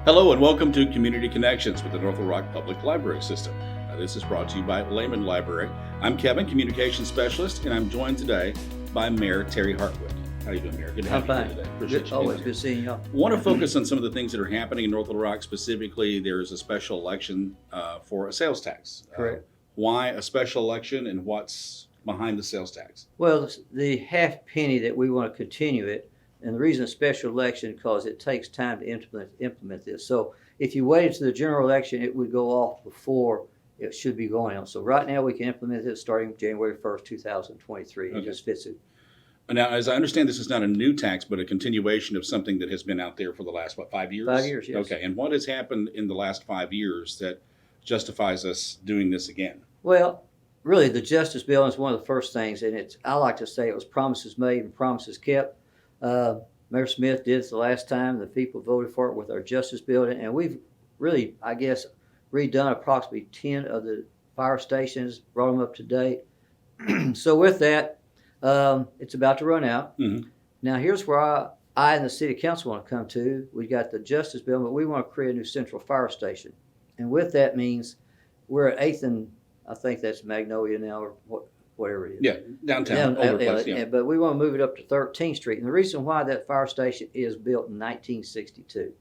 Hello and welcome to Community Connections with the North Little Rock Public Library System. This is brought to you by Lehman Library. I'm Kevin, Communications Specialist, and I'm joined today by Mayor Terry Hartwick. How are you doing, Mayor? Good to have you here today. Appreciate you Always being good seeing y'all. here. I want to focus on some of the things that are happening in North Little Rock. Specifically, there is a special election for a sales tax. Correct. Why a special election and what's behind the sales tax? Well, the half penny that we want to continue it, and the reason a special election because it takes time to implement this. So if you waited to the general election, it would go off before it should be going on. So right now we can implement it starting January 1st, 2023. It just fits it. Now, as I understand, this is not a new tax, but a continuation of something that has been out there for the last, 5 years? 5 years, yes. Okay, and what has happened in the last 5 years that justifies us doing this again? Well, really, the Justice Bill is one of the first things, and I like to say it was promises made and promises kept. Mayor Smith did it the last time. The people voted for it with our Justice Building, and we've really, I guess, redone approximately 10 of the fire stations, brought them up to date. So with that, it's about to run out. Mm-hmm. Now, here's where I and the City Council want to come to. We got the Justice Building, but we want to create a new central fire station. And with that means we're at 8th and I think that's Magnolia now, or whatever it is. Yeah, downtown, older place, yeah. But we want to move it up to 13th Street. And the reason why that fire station is built in 1962,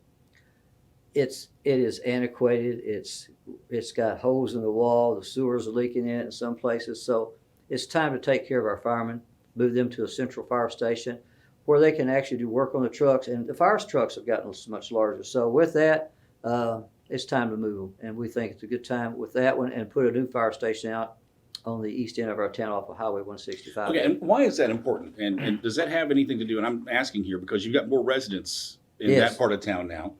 it is antiquated. It's got holes in the wall. The sewers are leaking in it in some places. So it's time to take care of our firemen, move them to a central fire station where they can actually do work on the trucks. And the fire trucks have gotten much larger. So with that, it's time to move them. And we think it's a good time with that one and put a new fire station out on the east end of our town off of Highway 165. Okay, and why is that important? And does that have anything to do, and I'm asking here because you've got more residents in Yes. that part of town now,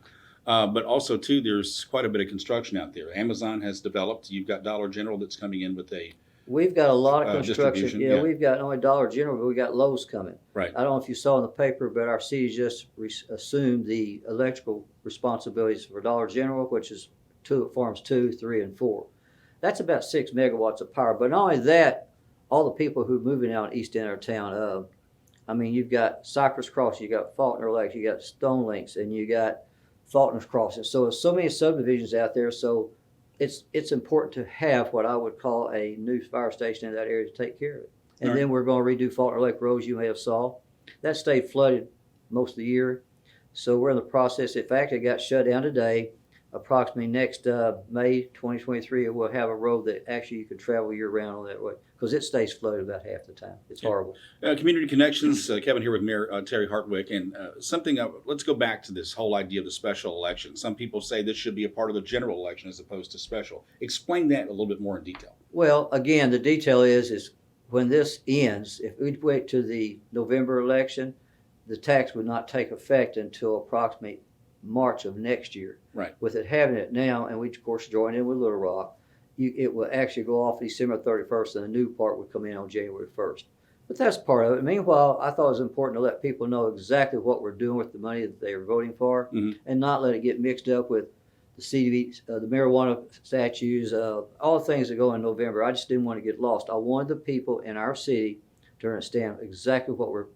but also too, there's quite a bit of construction out there. Amazon has developed, you've got Dollar General that's coming in with a, We've got a lot of construction. distribution, Yeah, yeah. we've got not only Dollar General, but we got Lowe's coming. right, I don't know if you saw in the paper, but our city just assumed the electrical responsibilities for Dollar General, which is farms 2, 3, and 4. That's about 6 megawatts of power. But not only that, all the people who are moving out east end of our town, you've got Cypress Crossing, you got Faulkner Lakes, you got Stone Links, and you got Faulkner's Crossing. So there's so many subdivisions out there. So it's important to have what I would call a new fire station in that area to take care of it. And All right. then we're going to redo Faulkner Lake Road, you may have saw. That stayed flooded most of the year. So we're in the process. In fact, it got shut down today. Approximately next May 2023, we'll have a road that actually you can travel year round on that way because it stays flooded about half the time. It's horrible. Community Connections, Kevin here with Mayor Terry Hartwick, and let's go back to this whole idea of the special election. Some people say this should be a part of the general election as opposed to special. Explain that a little bit more in detail. Well, again, the detail is when this ends, if we wait to the November election, the tax would not take effect until approximately March of next year. Right. With it having it now, and we of course join in with Little Rock, it will actually go off December 31st, and the new part would come in on January 1st. But that's part of it. Meanwhile, I thought it was important to let people know exactly what we're doing with the money that they are voting for, and not let it get mixed up with the CV, the marijuana statues, all the things that go in November. I just didn't want to get lost. I wanted the people in our city to understand exactly what we're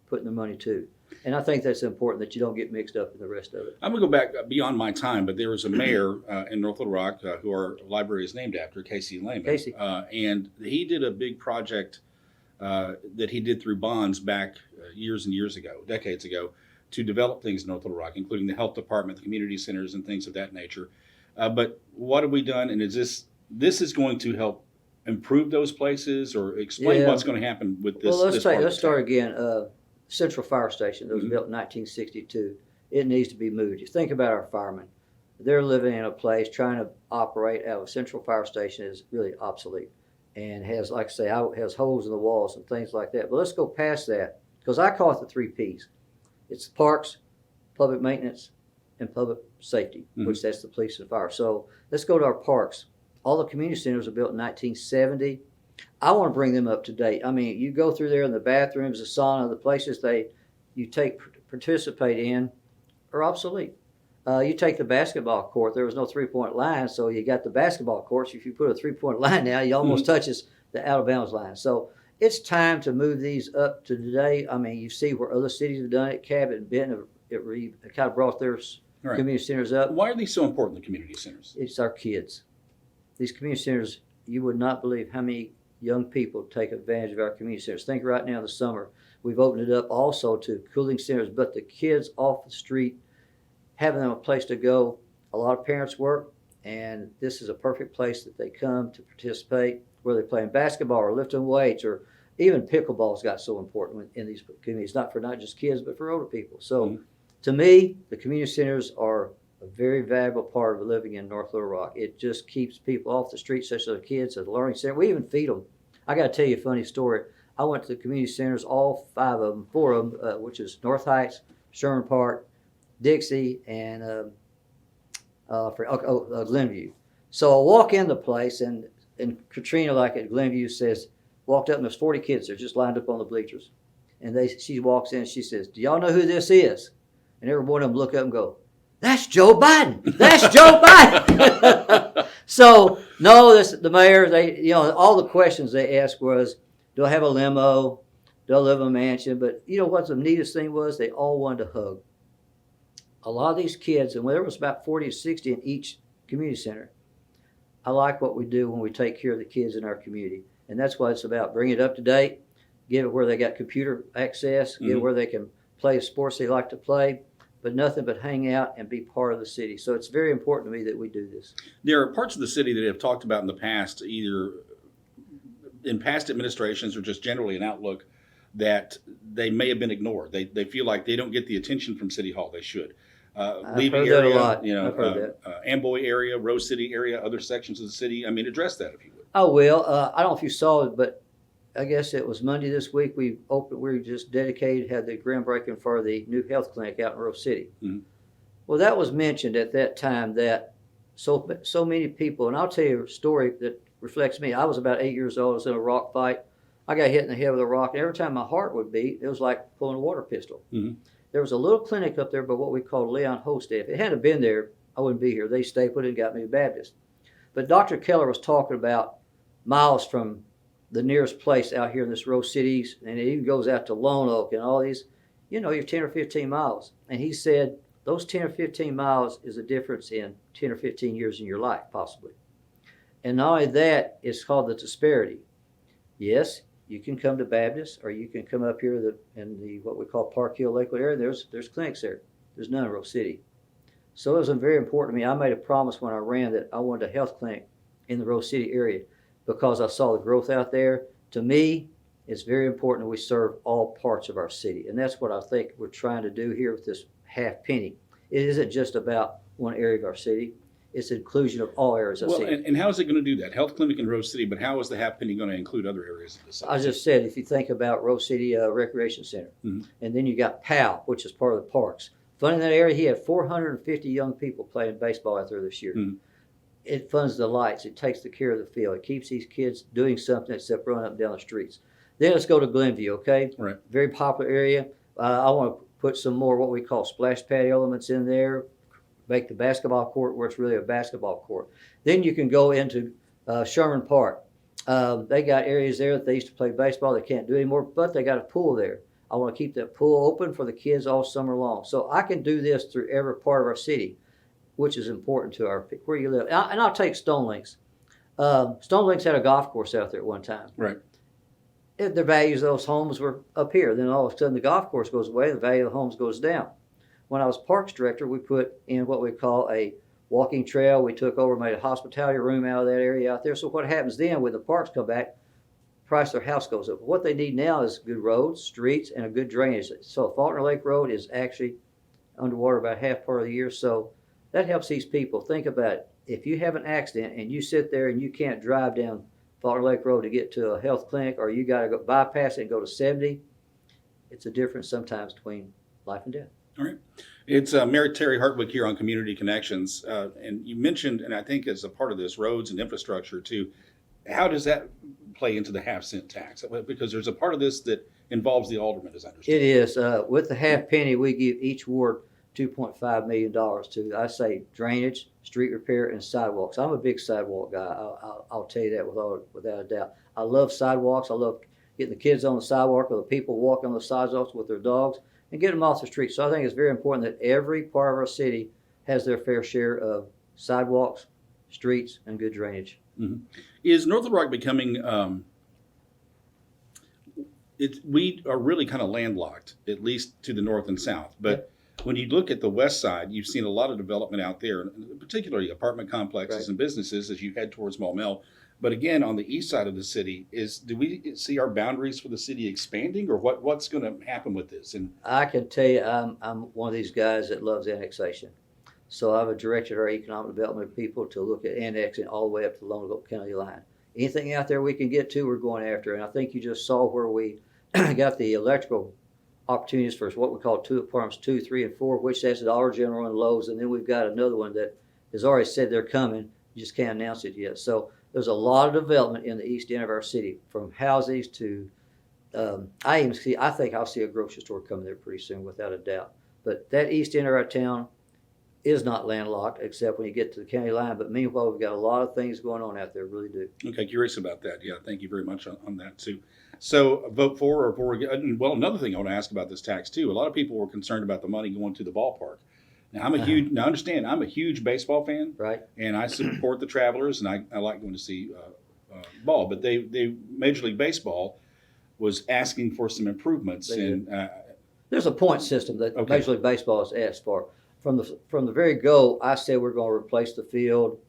putting the money to. And I think that's important that you don't get mixed up in the rest of it. I'm going to go back beyond my time, but there was a mayor in North Little Rock who our library is named after, Casey Lehman. Casey. And he did a big project that he did through bonds back years and years ago, decades ago, to develop things in North Little Rock, including the health department, the community centers, and things of that nature. But what have we done? And is this is going to help improve those places, or explain what's going to happen with this? Well, let's let's start again. Central Fire Station that was built in 1962. It needs to be moved. You think about our firemen. They're living in a place trying to operate out of a central fire station is really obsolete and has, like I say, has holes in the walls and things like that. But let's go past that because I call it the 3 Ps. It's parks, public maintenance, and public safety, which that's the police and fire. So let's go to our parks. All the community centers were built in 1970. I want to bring them up to date. I mean, you go through there in the bathrooms, the sauna, the places you participate in are obsolete. You take the basketball court. There was no 3-point line, so you got the basketball courts. If you put a 3-point line now, you almost touches the out of bounds line. So it's time to move these up to today. I mean, you see where other cities have done it. Cabot and Benton, it kind of brought their Right. community centers up. Why are these so important, the community centers? It's our kids. These community centers, you would not believe how many young people take advantage of our community centers. Think right now in the summer, we've opened it up also to cooling centers, but the kids off the street, having them a place to go. A lot of parents work, and this is a perfect place that they come to participate, whether they're playing basketball or lifting weights, or even pickleball's got so important in these communities, not just kids, but for older people. So to me, the community centers are a very valuable part of living in North Little Rock. It just keeps people off the street, such as the kids at the learning center. We even feed them. I got to tell you a funny story. I went to the community centers, all four of them, which is North Heights, Sherman Park, Dixie, and Glenview. So I walk in the place, and Katrina, like at Glenview, walked up, and there's 40 kids there just lined up on the bleachers. And she walks in, and she says, "Do y'all know who this is?" And every one of them look up and go, "That's Joe Biden. That's Joe Biden." So no, the mayor, all the questions they asked was, "Do I have a limo? Do I live in a mansion?" But you know what the neatest thing was? They all wanted to hug. A lot of these kids, and there was about 40 to 60 in each community center. I like what we do when we take care of the kids in our community. And that's what it's about. Bring it up to date, give it where they got computer access, give it where they can play sports they like to play, but nothing but hang out and be part of the city. So it's very important to me that we do this. There are parts of the city that have talked about in the past, either in past administrations or just generally an outlook, that they may have been ignored. They feel like they don't get the attention from City Hall they should. I've heard that a lot. I've heard that. Amboy area, Rose City area, other sections of the city. I mean, address that if you would. I will. I don't know if you saw it, but I guess it was Monday this week. We just had the groundbreaking for the new health clinic out in Rose City. Mm-hmm. Well, that was mentioned at that time that so many people, and I'll tell you a story that reflects me. I was about 8 years old. I was in a rock fight. I got hit in the head with a rock, and every time my heart would beat, it was like pulling a water pistol. Mm-hmm. There was a little clinic up there by what we call Leon Hosted. If it hadn't been there, I wouldn't be here. They stapled it and got me to Baptist. But Dr. Keller was talking about miles from the nearest place out here in this Rose Cities, and it even goes out to Lone Oak and all these, you're 10 or 15 miles. And he said those 10 or 15 miles is a difference in 10 or 15 years in your life, possibly. And not only that, it's called the disparity. Yes, you can come to Baptist, or you can come up here in the what we call Park Hill, Lakewood area. There's clinics there. There's none in Rose City. So it was very important to me. I made a promise when I ran that I wanted a health clinic in the Rose City area because I saw the growth out there. To me, it's very important that we serve all parts of our city. And that's what I think we're trying to do here with this half penny. It isn't just about one area of our city. It's inclusion of all areas of the city. And how is it going to do that? Health clinic in Rose City, but how is the half penny going to include other areas of the city? I just said, if you think about Rose City Recreation Center, and then you got PAL, which is part of the parks. Funding that area, he had 450 young people playing baseball out there this year. It funds the lights. It takes the care of the field. It keeps these kids doing something except running up and down the streets. Then let's go to Glenview, okay? Right. Very popular area. I want to put some more what we call splash pad elements in there, make the basketball court where it's really a basketball court. Then you can go into Sherman Park. They got areas there that they used to play baseball. They can't do anymore, but they got a pool there. I want to keep that pool open for the kids all summer long. So I can do this through every part of our city, which is important to where you live. And I'll take Stone Links. Stone Links had a golf course out there at one time. Right. The values of those homes were up here. Then all of a sudden the golf course goes away, the value of the homes goes down. When I was parks director, we put in what we call a walking trail. We took over, made a hospitality room out of that area out there. So what happens then when the parks come back, price of their house goes up. What they need now is good roads, streets, and a good drainage. So Faulkner Lake Road is actually underwater about half part of the year. So that helps these people. Think about it. If you have an accident and you sit there and you can't drive down Faulkner Lake Road to get to a health clinic, or you got to go bypass it and go to 70, it's a difference sometimes between life and death. All right. It's Mayor Terry Hartwick here on Community Connections. And you mentioned, and I think as a part of this, roads and infrastructure too. How does that play into the half-cent tax? Because there's a part of this that involves the alderman, as I understand. It is. With the half penny, we give each ward $2.5 million to, I say, drainage, street repair, and sidewalks. I'm a big sidewalk guy. I'll tell you that without a doubt. I love sidewalks. I love getting the kids on the sidewalk, or the people walking on the sidewalks with their dogs, and get them off the street. So I think it's very important that every part of our city has their fair share of sidewalks, streets, and good drainage. Is North Little Rock becoming? We are really kind of landlocked, at least to the north and south. But when you look at the west side, you've seen a lot of development out there, particularly apartment complexes and businesses as you head towards Maumelle. But again, on the east side of the city, do we see our boundaries for the city expanding, or what's going to happen with this? And I can tell you, I'm one of these guys that loves annexation. So I've directed our economic development people to look at annexing all the way up to the Lonoke County line. Anything out there we can get to, we're going after. And I think you just saw where we got the electrical opportunities for what we call apartments 2, 3, and 4, which that's Dollar General and Lowe's. And then we've got another one that has already said they're coming. You just can't announce it yet. So there's a lot of development in the east end of our city, from houses to, I think I'll see a grocery store coming there pretty soon, without a doubt. But that east end of our town is not landlocked, except when you get to the county line. But meanwhile, we've got a lot of things going on out there, really do. Okay, curious about that. Yeah, thank you very much on that too. So vote for or for, well, another thing I want to ask about this tax too. A lot of people were concerned about the money going to the ballpark. Now now understand, I'm a huge baseball fan, Right. and I support the Travelers, and I like going to see ball. But they Major League Baseball was asking for some improvements, There's a point system that Major League Baseball has asked for. From the very go, I said we're going to replace the field,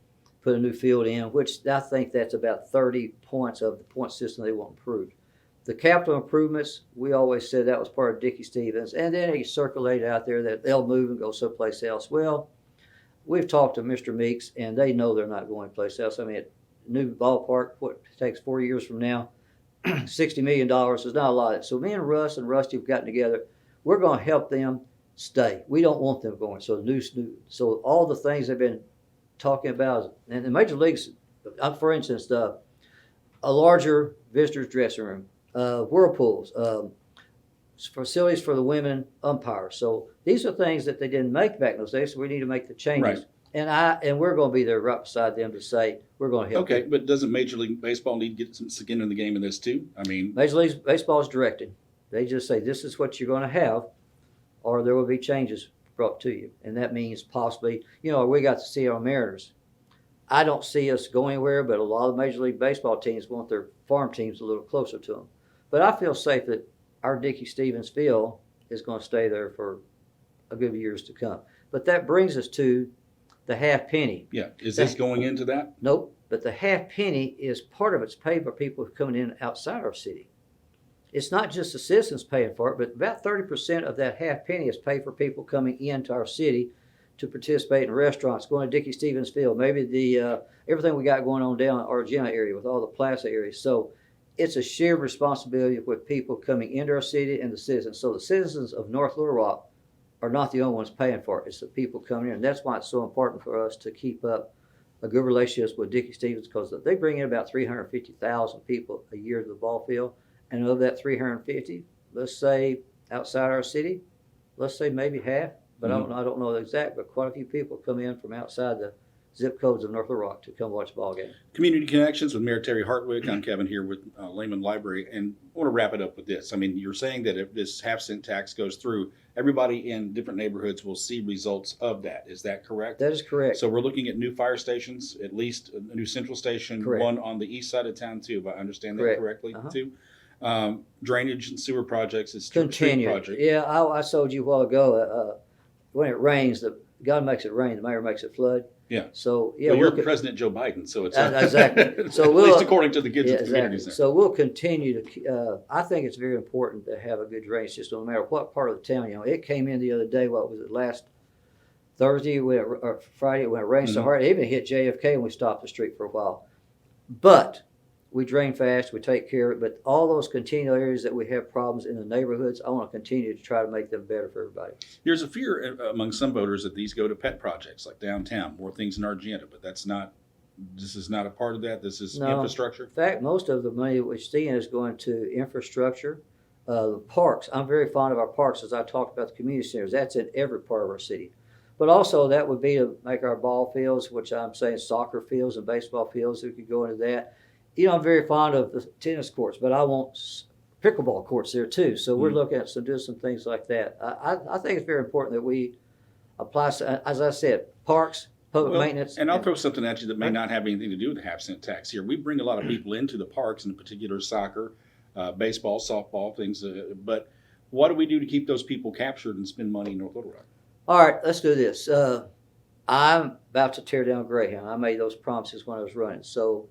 put a new field in, which I think that's about 30 points of the point system they want improved. The capital improvements, we always said that was part of Dickie Stevens, and then he circulated out there that they'll move and go someplace else. Well, we've talked to Mr. Meeks, and they know they're not going someplace else. I mean, a new ballpark, what takes 4 years from now, $60 million is not a lot. So me and Russ and Rusty have gotten together. We're going to help them stay. We don't want them going. So all the things they've been talking about, and the major leagues, for instance, a larger visitors dressing room, whirlpools, facilities for the women umpires. So these are things that they didn't make back in those days. So we need to make the changes. Right. And we're going to be there right beside them to say we're going to help. Okay, them. but doesn't Major League Baseball need to get some skin in the game in this too? I mean, Major League Baseball is directed. They just say this is what you're going to have, or there will be changes brought to you. And that means possibly, we got the Seattle Mariners. I don't see us going anywhere, but a lot of Major League Baseball teams want their farm teams a little closer to them. But I feel safe that our Dickie Stevens field is going to stay there for a good years to come. But that brings us to the half penny. yeah, is this going into that? Nope. But the half penny is part of it's paid by people coming in outside our city. It's not just the citizens paying for it, but about 30% of that half penny is paid for people coming into our city to participate in restaurants, going to Dickie Stevens Field, maybe the everything we got going on down in Argenta area with all the plaza areas. So it's a shared responsibility with people coming into our city and the citizens. So the citizens of North Little Rock are not the only ones paying for it. It's the people coming in. And that's why it's so important for us to keep up a good relationship with Dickie Stevens, because they bring in about 350,000 people a year to the ball field. And of that 350, let's say outside our city, let's say maybe half, but I don't know the exact, but quite a few people come in from outside the zip codes of North Little Rock to come watch a ball game. Community Connections with Mayor Terry Hartwick. I'm Kevin here with Lehman Library, and I want to wrap it up with this. I mean, you're saying that if this half-cent tax goes through, everybody in different neighborhoods will see results of that. Is that correct? That is correct. So we're looking at new fire stations, at least a new central station, Correct. one on the east side of town too, if I understand that Correct. correctly, Uh-huh. too. Drainage and sewer projects is street Continue. project. Yeah, I told you a while ago, when it rains, God makes it rain, the mayor makes it flood. Yeah. So, yeah. Well, you're we'll President Joe Biden, so it's exactly. So at we'll, least according to the kids yeah, at the community exactly. center. So we'll continue to, I think it's very important to have a good drainage system, no matter what part of the town. It came in the other day, what was it, last Thursday, or Friday, when it rained so hard, it even hit JFK and we stopped the street for a while. But we drain fast, we take care of it, but all those continual areas that we have problems in the neighborhoods, I want to continue to try to make them better for everybody. There's a fear among some voters that these go to pet projects like downtown, more things in Argenta, but this is not a part of that. This is infrastructure. In fact, most of the money that we're seeing is going to infrastructure. The parks, I'm very fond of our parks, as I talked about the community centers. That's in every part of our city. But also that would be to make our ball fields, which I'm saying soccer fields and baseball fields, we could go into that. I'm very fond of the tennis courts, but I want pickleball courts there too. So we're looking at doing some things like that. I think it's very important that we as I said, parks, public Well, maintenance. and I'll throw something at you that may Right. not have anything to do with the half-cent tax here. We bring a lot of people into the parks, in particular soccer, baseball, softball, things. But what do we do to keep those people captured and spend money in North Little Rock? All right, let's do this. I'm about to tear down Greyhound. I made those promises when I was running. So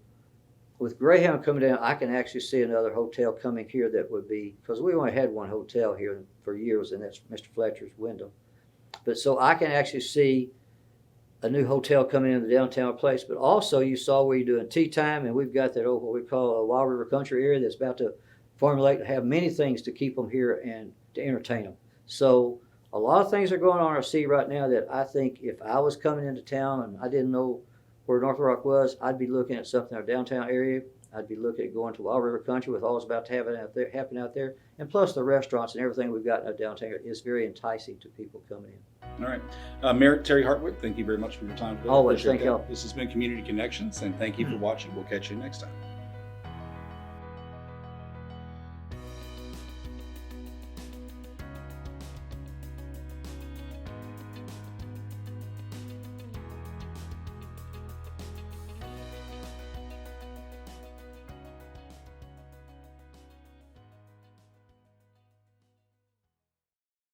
with Greyhound coming down, I can actually see another hotel coming here that would be, because we only had one hotel here for years, and that's Mr. Fletcher's Wyndham. But so I can actually see a new hotel coming in the downtown place. But also you saw we're doing tea time, and we've got that old, what we call a Wild River Country area that's about to formulate to have many things to keep them here and to entertain them. So a lot of things are going on in our city right now that I think if I was coming into town and I didn't know where North Little Rock was, I'd be looking at something in our downtown area. I'd be looking at going to Wild River Country with all that's about to happen out there. And plus the restaurants and everything we've got in our downtown area is very enticing to people coming in. All right. Mayor Terry Hartwick, thank you very much for your time today. Always. Appreciate Thank that. y'all. This has been Community Connections, and thank you for watching. We'll catch you next time.